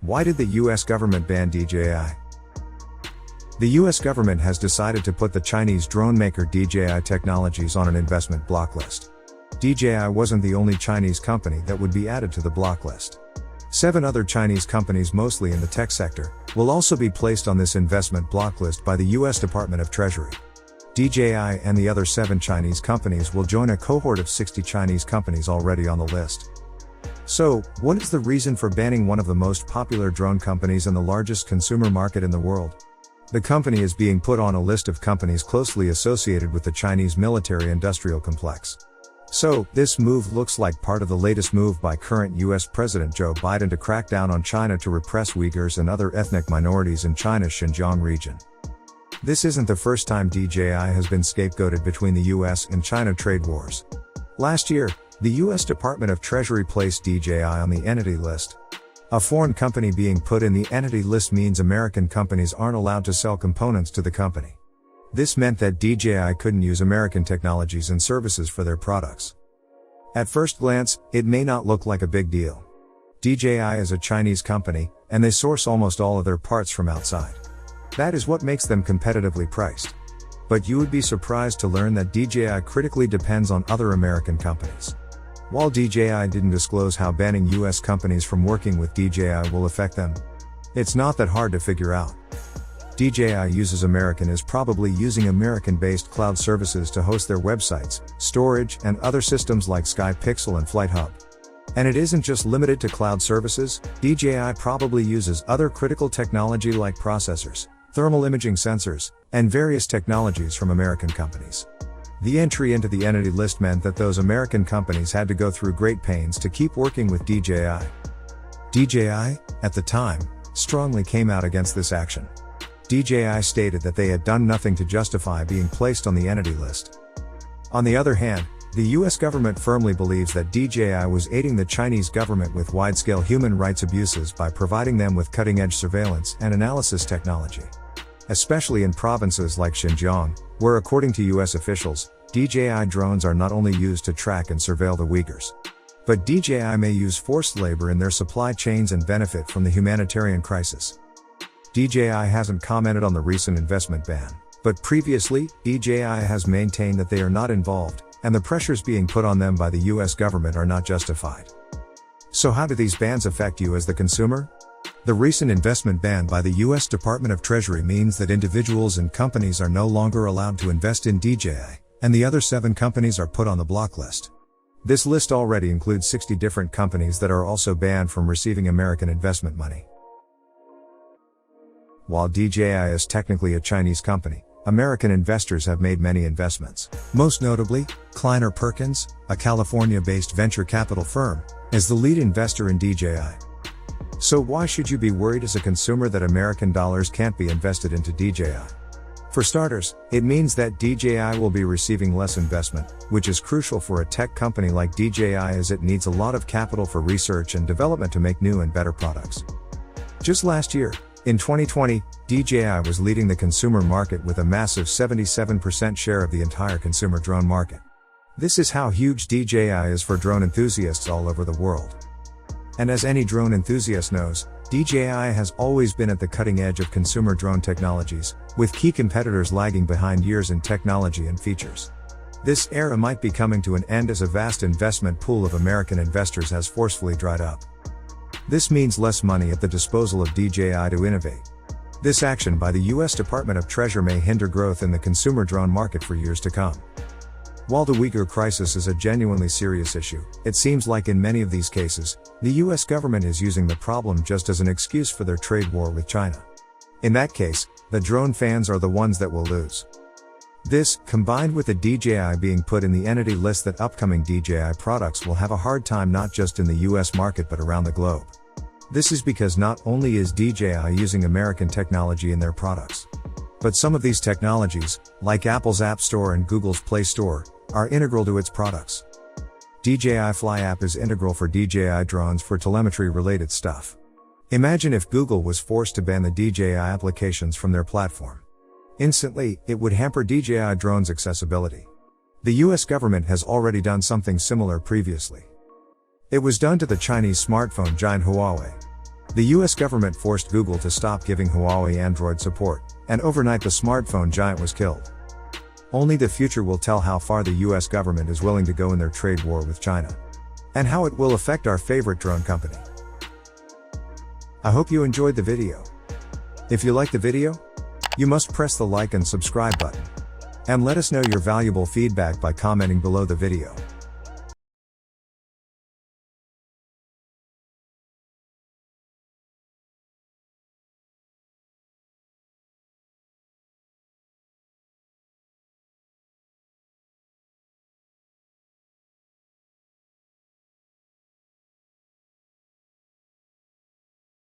Why did the US government ban DJI? The US government has decided to put the Chinese drone maker DJI Technologies on an investment block list. DJI wasn't the only Chinese company that would be added to the block list. 7 other Chinese companies, mostly in the tech sector, will also be placed on this investment block list by the US Department of Treasury. DJI and the other 7 Chinese companies will join a cohort of 60 Chinese companies already on the list. So, what is the reason for banning one of the most popular drone companies and the largest consumer market in the world? The company is being put on a list of companies closely associated with the Chinese military-industrial complex. So, this move looks like part of the latest move by current US President Joe Biden to crack down on China to repress Uyghurs and other ethnic minorities in China's Xinjiang region. This isn't the first time DJI has been scapegoated between the US and China trade wars. Last year, the US Department of Treasury placed DJI on the Entity List. A foreign company being put in the Entity List means American companies aren't allowed to sell components to the company. This meant that DJI couldn't use American technologies and services for their products. At first glance, it may not look like a big deal. DJI is a Chinese company, and they source almost all of their parts from outside. That is what makes them competitively priced. But you would be surprised to learn that DJI critically depends on other American companies. While DJI didn't disclose how banning US companies from working with DJI will affect them, it's not that hard to figure out. DJI uses is probably using American-based cloud services to host their websites, storage, and other systems like Sky Pixel and Flight Hub. And it isn't just limited to cloud services. DJI probably uses other critical technology like processors, thermal imaging sensors, and various technologies from American companies. The entry into the Entity List meant that those American companies had to go through great pains to keep working with DJI. DJI, at the time, strongly came out against this action. DJI stated that they had done nothing to justify being placed on the Entity List. On the other hand, the US government firmly believes that DJI was aiding the Chinese government with wide-scale human rights abuses by providing them with cutting-edge surveillance and analysis technology. Especially in provinces like Xinjiang, where according to US officials, DJI drones are not only used to track and surveil the Uyghurs, but DJI may use forced labor in their supply chains and benefit from the humanitarian crisis. DJI hasn't commented on the recent investment ban, but previously, DJI has maintained that they are not involved, and the pressures being put on them by the US government are not justified. So how do these bans affect you as the consumer? The recent investment ban by the US Department of Treasury means that individuals and companies are no longer allowed to invest in DJI, and the other 7 companies are put on the block list. This list already includes 60 different companies that are also banned from receiving American investment money. While DJI is technically a Chinese company, American investors have made many investments. Most notably, Kleiner Perkins, a California-based venture capital firm, is the lead investor in DJI. So why should you be worried as a consumer that American dollars can't be invested into DJI? For starters, it means that DJI will be receiving less investment, which is crucial for a tech company like DJI as it needs a lot of capital for research and development to make new and better products. Just last year, in 2020, DJI was leading the consumer market with a massive 77% share of the entire consumer drone market. This is how huge DJI is for drone enthusiasts all over the world. And as any drone enthusiast knows, DJI has always been at the cutting edge of consumer drone technologies, with key competitors lagging behind years in technology and features. This era might be coming to an end as a vast investment pool of American investors has forcefully dried up. This means less money at the disposal of DJI to innovate. This action by the US Department of Treasury may hinder growth in the consumer drone market for years to come. While the Uyghur crisis is a genuinely serious issue, it seems like in many of these cases, the US government is using the problem just as an excuse for their trade war with China. In that case, the drone fans are the ones that will lose. This, combined with the DJI being put in the Entity List, that upcoming DJI products will have a hard time not just in the US market but around the globe. This is because not only is DJI using American technology in their products, but some of these technologies, like Apple's App Store and Google's Play Store, are integral to its products. DJI Fly app is integral for DJI drones for telemetry-related stuff. Imagine if Google was forced to ban the DJI applications from their platform. Instantly, it would hamper DJI drones' accessibility. The US government has already done something similar previously. It was done to the Chinese smartphone giant Huawei. The US government forced Google to stop giving Huawei Android support, and overnight the smartphone giant was killed. Only the future will tell how far the US government is willing to go in their trade war with China. And how it will affect our favorite drone company. I hope you enjoyed the video. If you liked the video, you must press the like and subscribe button. And let us know your valuable feedback by commenting below the video.